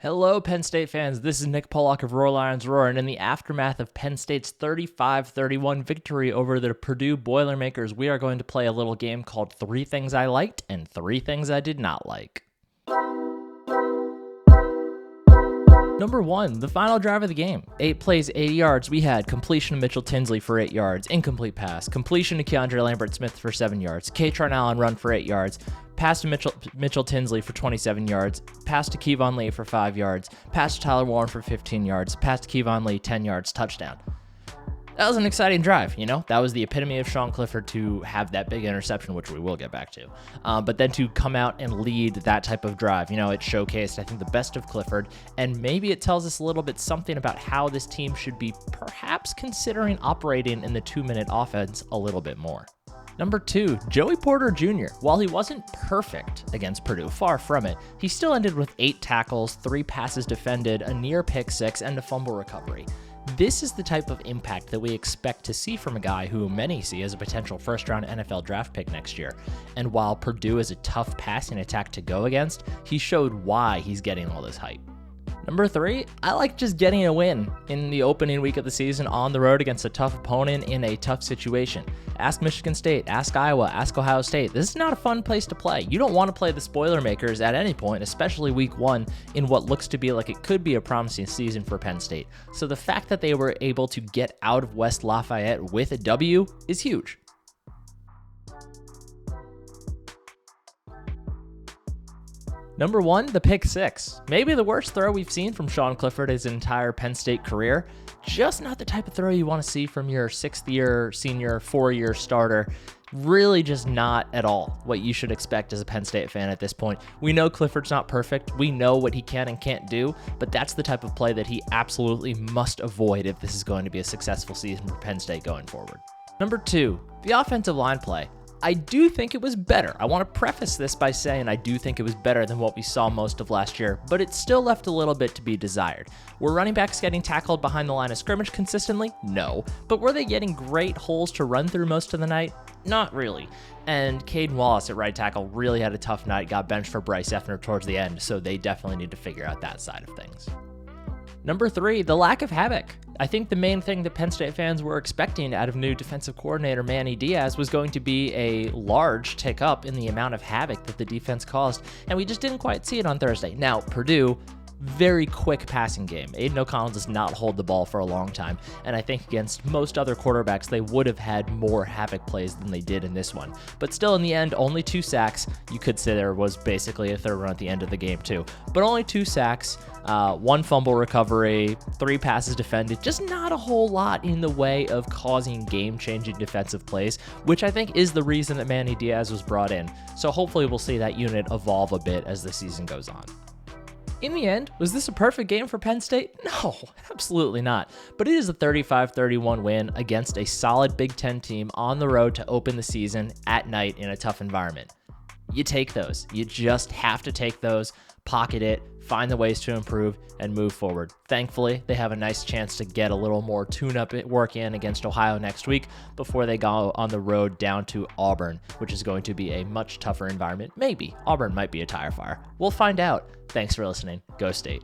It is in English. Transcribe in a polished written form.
Hello, Penn State fans. This is Nick Pollock of Roar Lions Roar, and in the aftermath of Penn State's 35-31 victory over the Purdue Boilermakers, we are going to play a little game called 3 Things I Liked and 3 Things I Did Not Like. Number 1, the final drive of the game. 8 plays, 80 yards. We had completion to Mitchell Tinsley for 8 yards, incomplete pass, completion to Keandre Lambert-Smith for 7 yards, Katron Allen run for 8 yards, pass to Mitchell Tinsley for 27 yards, pass to Kevon Lee for 5 yards, pass to Tyler Warren for 15 yards, pass to Kevon Lee, 10 yards, touchdown. That was an exciting drive, you know? That was the epitome of Sean Clifford to have that big interception, which we will get back to. But then to come out and lead that type of drive, you know, it showcased, I think, the best of Clifford, and maybe it tells us a little bit something about how this team should be perhaps considering operating in the 2-minute offense a little bit more. Number 2, Joey Porter Jr. While he wasn't perfect against Purdue, far from it, he still ended with 8 tackles, 3 passes defended, a near pick 6, and a fumble recovery. This is the type of impact that we expect to see from a guy who many see as a potential first-round NFL draft pick next year. And while Purdue is a tough passing attack to go against, he showed why he's getting all this hype. Number 3, I like just getting a win in the opening week of the season on the road against a tough opponent in a tough situation. Ask Michigan State, ask Iowa, ask Ohio State. This is not a fun place to play. You don't want to play the Boilermakers at any point, especially week 1 in what looks to be like it could be a promising season for Penn State. So the fact that they were able to get out of West Lafayette with a W is huge. Number 1, the pick 6. Maybe the worst throw we've seen from Sean Clifford his entire Penn State career. Just not the type of throw you want to see from your 6th-year senior, 4-year starter. Really just not at all what you should expect as a Penn State fan at this point. We know Clifford's not perfect. We know what he can and can't do, but that's the type of play that he absolutely must avoid if this is going to be a successful season for Penn State going forward. Number 2, the offensive line play. I do think it was better. I want to preface this by saying I do think it was better than what we saw most of last year, but it still left a little bit to be desired. Were running backs getting tackled behind the line of scrimmage consistently? No. But were they getting great holes to run through most of the night? Not really. And Caden Wallace at right tackle really had a tough night, got benched for Bryce Effner towards the end, so they definitely need to figure out that side of things. Number 3, the lack of havoc. I think the main thing that Penn State fans were expecting out of new defensive coordinator Manny Diaz was going to be a large tick up in the amount of havoc that the defense caused, and we just didn't quite see it on Thursday. Now, Purdue, very quick passing game. Aiden O'Connell does not hold the ball for a long time, and I think against most other quarterbacks, they would have had more havoc plays than they did in this one. But still, in the end, only 2 sacks. You could say there was basically a third run at the end of the game, too. But only 2 sacks, 1 fumble recovery, 3 passes defended. Just not a whole lot in the way of causing game-changing defensive plays, which I think is the reason that Manny Diaz was brought in. So hopefully we'll see that unit evolve a bit as the season goes on. In the end, was this a perfect game for Penn State? No, absolutely not. But it is a 35-31 win against a solid Big Ten team on the road to open the season at night in a tough environment. You take those. You just have to take those, pocket it, find the ways to improve, and move forward. Thankfully, they have a nice chance to get a little more tune-up work in against Ohio next week before they go on the road down to Auburn, which is going to be a much tougher environment. Maybe. Auburn might be a tire fire. We'll find out. Thanks for listening. Go State.